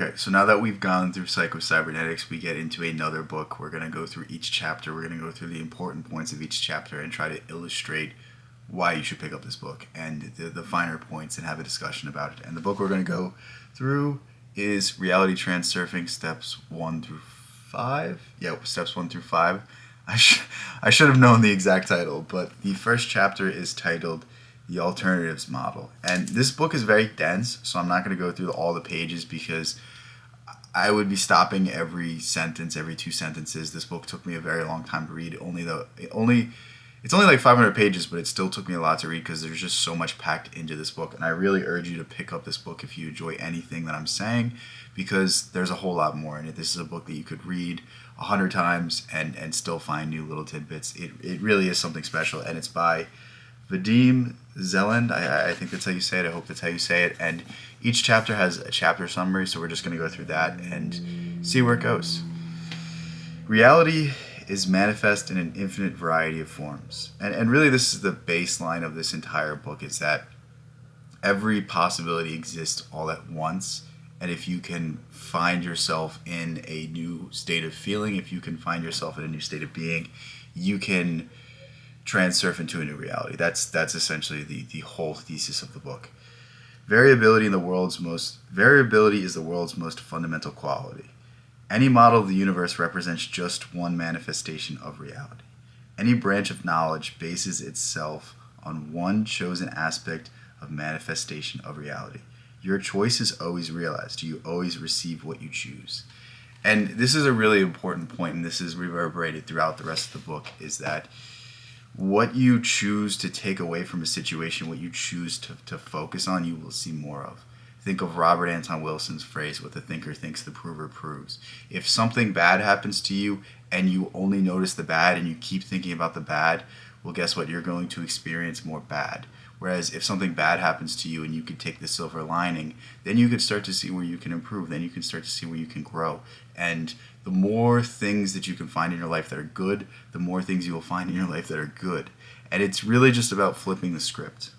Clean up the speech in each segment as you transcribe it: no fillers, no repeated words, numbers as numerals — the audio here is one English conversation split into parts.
Okay, so now that we've gone through psycho-cybernetics, we get into another book. We're going to go through each chapter. We're going to go through the important points of each chapter and try to illustrate why you should pick up this book and the finer points and have a discussion about it. And the book we're going to go through is Reality Transurfing, Steps 1 through 5. Yeah, Steps 1 through 5. I should have known the exact title, but the first chapter is titled The Alternatives Model. And this book is very dense, so I'm not going to go through all the pages because I would be stopping every sentence, every two sentences. This book took me a very long time to read. It's only like 500 pages, but it still took me a lot to read because there's just so much packed into this book. And I really urge you to pick up this book if you enjoy anything that I'm saying, because there's a whole lot more in it. This is a book that you could read 100 times and still find new little tidbits. It really is something special, and it's by Vadim Zeland. I think that's how you say it. I hope that's how you say it. And each chapter has a chapter summary, so we're just going to go through that and see where it goes. Reality is manifest in an infinite variety of forms. And really this is the baseline of this entire book, is that every possibility exists all at once. And if you can find yourself in a new state of feeling, if you can find yourself in a new state of being, you can transurf into a new reality. That's essentially the whole thesis of the book. Variability is the world's most fundamental quality. Any model of the universe represents just one manifestation of reality. Any branch of knowledge bases itself on one chosen aspect of manifestation of reality. Your choice is always realized. You always receive what you choose. And this is a really important point, and this is reverberated throughout the rest of the book, is that what you choose to take away from a situation, what you choose to focus on, you will see more of. Think of Robert Anton Wilson's phrase, what the thinker thinks, the prover proves. If something bad happens to you and you only notice the bad and you keep thinking about the bad, well, guess what? You're going to experience more bad. Whereas if something bad happens to you and you could take the silver lining, then you could start to see where you can improve. Then you can start to see where you can grow. And the more things that you can find in your life that are good, the more things you will find in your life that are good. And it's really just about flipping the script.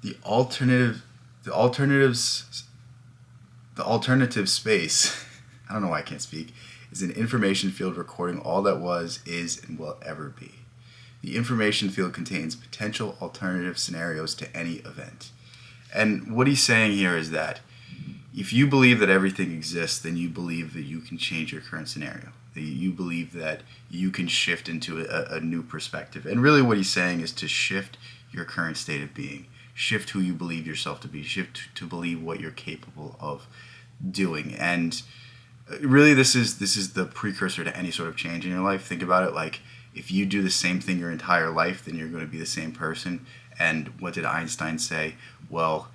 The alternative space, I don't know why I can't speak, is an information field recording all that was, is, and will ever be. The information field contains potential alternative scenarios to any event. And what he's saying here is that if you believe that everything exists, then you believe that you can change your current scenario. That you believe that you can shift into a new perspective. And really what he's saying is to shift your current state of being. Shift who you believe yourself to be. Shift to believe what you're capable of doing. And really this is the precursor to any sort of change in your life. Think about it like, if you do the same thing your entire life, then you're going to be the same person. And what did Einstein say? Well,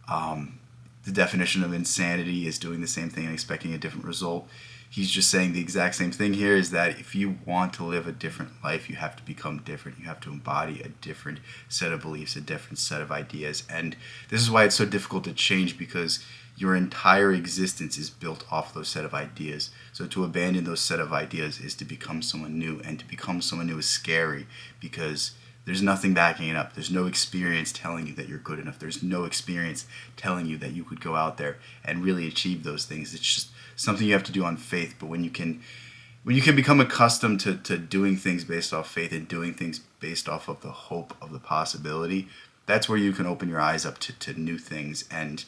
the definition of insanity is doing the same thing and expecting a different result. He's just saying the exact same thing here, is that if you want to live a different life, you have to become different. You have to embody a different set of beliefs, a different set of ideas. And this is why it's so difficult to change, because your entire existence is built off those set of ideas. So to abandon those set of ideas is to become someone new, and to become someone new is scary because there's nothing backing it up. There's no experience telling you that you're good enough. There's no experience telling you that you could go out there and really achieve those things. It's just something you have to do on faith. But when you can become accustomed to doing things based off faith and doing things based off of the hope of the possibility, that's where you can open your eyes up to new things. And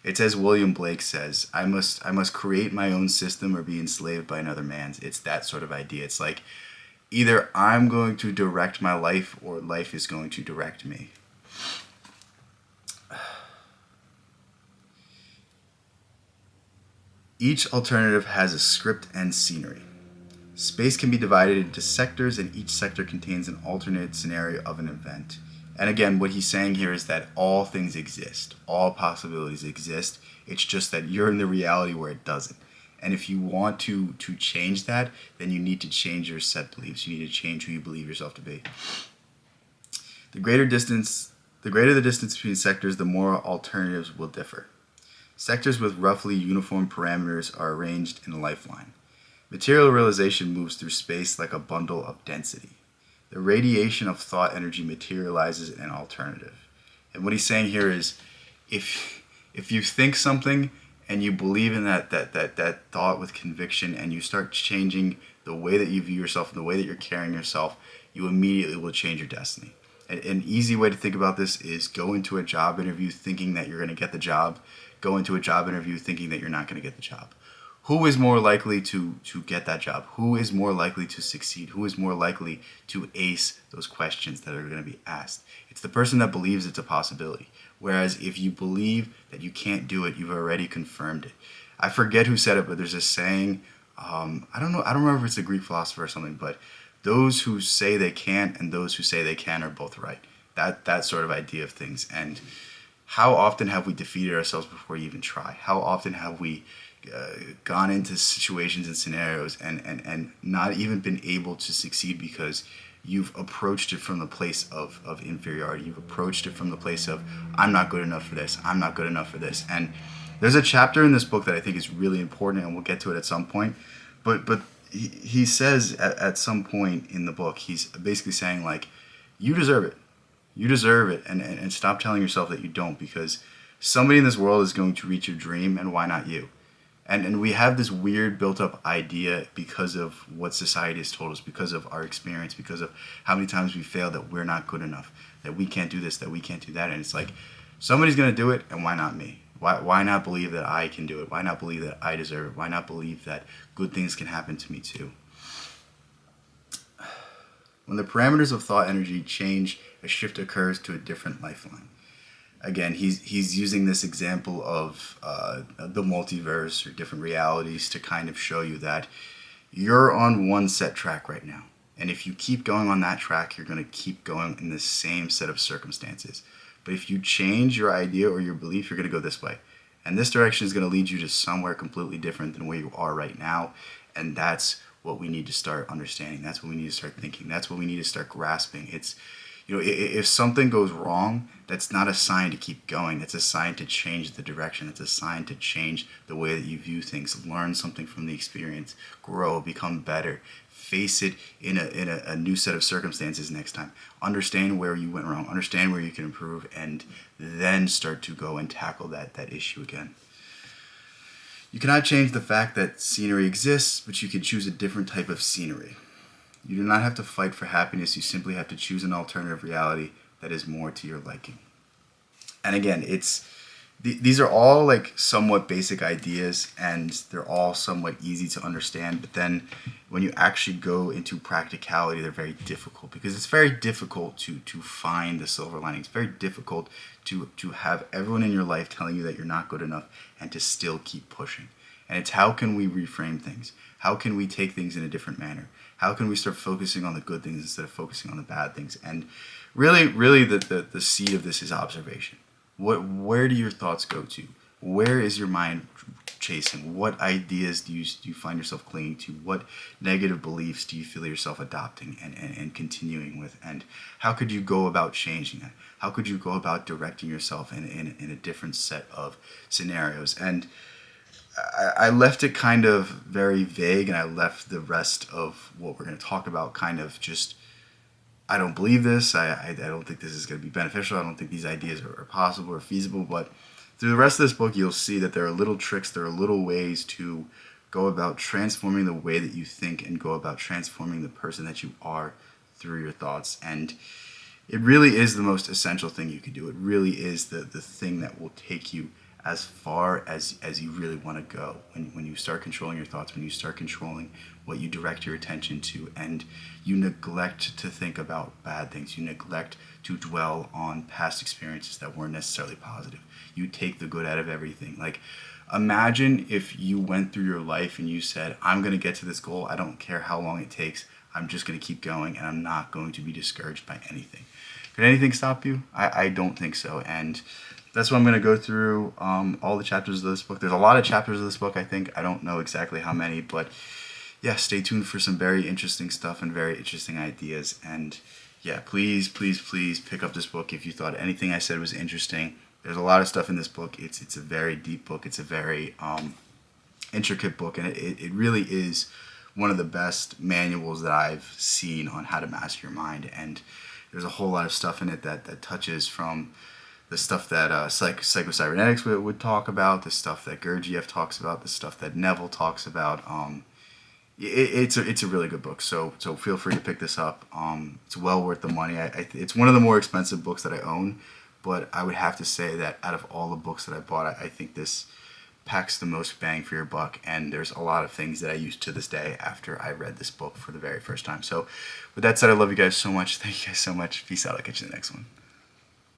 it's as William Blake says, I must create my own system or be enslaved by another man's. It's that sort of idea. It's like, either I'm going to direct my life or life is going to direct me. Each alternative has a script and scenery. Space can be divided into sectors, and each sector contains an alternate scenario of an event. And again, what he's saying here is that all things exist. All possibilities exist. It's just that you're in the reality where it doesn't. And if you want to change that, then you need to change your set beliefs. You need to change who you believe yourself to be. The greater the distance between sectors, the more alternatives will differ. Sectors with roughly uniform parameters are arranged in a lifeline. Material realization moves through space like a bundle of density. The radiation of thought energy materializes an alternative. And what he's saying here is, if If you think something and you believe in that thought with conviction, and you start changing the way that you view yourself and the way that you're carrying yourself, you immediately will change your destiny. An easy way to think about this is go into a job interview thinking that you're going to get the job. Go into a job interview thinking that you're not going to get the job. Who is more likely to get that job? Who is more likely to succeed? Who is more likely to ace those questions that are going to be asked? It's the person that believes it's a possibility. Whereas if you believe that you can't do it, you've already confirmed it. I forget who said it, but there's a saying. I don't know. I don't remember if it's a Greek philosopher or something, but those who say they can't and those who say they can are both right. That sort of idea of things. And how often have we defeated ourselves before you even try? How often have we gone into situations and scenarios and not even been able to succeed because you've approached it from the place of inferiority. You've approached it from the place of, I'm not good enough for this. I'm not good enough for this. And there's a chapter in this book that I think is really important, and we'll get to it at some point. But he says at some point in the book, he's basically saying, like, you deserve it. You deserve it. And stop telling yourself that you don't, because somebody in this world is going to reach your dream, and why not you? And we have this weird built-up idea because of what society has told us, because of our experience, because of how many times we failed, that we're not good enough, that we can't do this, that we can't do that. And it's like, somebody's going to do it, and why not me? Why not believe that I can do it? Why not believe that I deserve it? Why not believe that good things can happen to me too? When the parameters of thought energy change, a shift occurs to a different lifeline. Again, he's using this example of the multiverse or different realities to kind of show you that you're on one set track right now. And if you keep going on that track, you're going to keep going in the same set of circumstances. But if you change your idea or your belief, you're going to go this way. And this direction is going to lead you to somewhere completely different than where you are right now. And that's what we need to start understanding. That's what we need to start thinking. That's what we need to start grasping. It's, if something goes wrong, that's not a sign to keep going. It's a sign to change the direction. It's a sign to change the way that you view things. Learn something from the experience. Grow. Become better. Face it in a new set of circumstances next time. Understand where you went wrong. Understand where you can improve. And then start to go and tackle that issue again. You cannot change the fact that scenery exists, but you can choose a different type of scenery. You do not have to fight for happiness. You simply have to choose an alternative reality that is more to your liking. And again, these are all like somewhat basic ideas, and they're all somewhat easy to understand. But then when you actually go into practicality, they're very difficult, because it's very difficult to find the silver lining. It's very difficult to have everyone in your life telling you that you're not good enough and to still keep pushing. And it's, how can we reframe things? How can we take things in a different manner? How can we start focusing on the good things instead of focusing on the bad things? And really the seed of this is observation. Where do your thoughts go to? Where is your mind chasing? What ideas do you find yourself clinging to? What negative beliefs do you feel yourself adopting and continuing with? And how could you go about changing that? How could you go about directing yourself in a different set of scenarios? And I left it kind of very vague, and I left the rest of what we're going to talk about kind of just, I don't believe this. I don't think this is going to be beneficial. I don't think these ideas are possible or feasible. But through the rest of this book, you'll see that there are little tricks, there are little ways to go about transforming the way that you think and go about transforming the person that you are through your thoughts. And it really is the most essential thing you can do. It really is the thing that will take you as far as you really want to go. When you start controlling your thoughts, when you start controlling what you direct your attention to, and you neglect to think about bad things, you neglect to dwell on past experiences that weren't necessarily positive. You take the good out of everything. Like, imagine if you went through your life and you said, I'm going to get to this goal. I don't care how long it takes. I'm just going to keep going, and I'm not going to be discouraged by anything. Could anything stop you? I don't think so. And that's what I'm going to go through all the chapters of this book. There's a lot of chapters of this book, I think. I don't know exactly how many, but yeah, stay tuned for some very interesting stuff and very interesting ideas. And yeah, please pick up this book if you thought anything I said was interesting. There's a lot of stuff in this book. It's a very deep book. It's a very intricate book, and it really is one of the best manuals that I've seen on how to master your mind. And there's a whole lot of stuff in it that touches from the stuff that Psycho-Cybernetics would talk about, the stuff that Gurdjieff talks about, the stuff that Neville talks about. It's a really good book. So feel free to pick this up. It's well worth the money. It's one of the more expensive books that I own, but I would have to say that out of all the books that I bought, I think this packs the most bang for your buck, and there's a lot of things that I use to this day after I read this book for the very first time. So with that said, I love you guys so much. Thank you guys so much. Peace out. I'll catch you in the next one.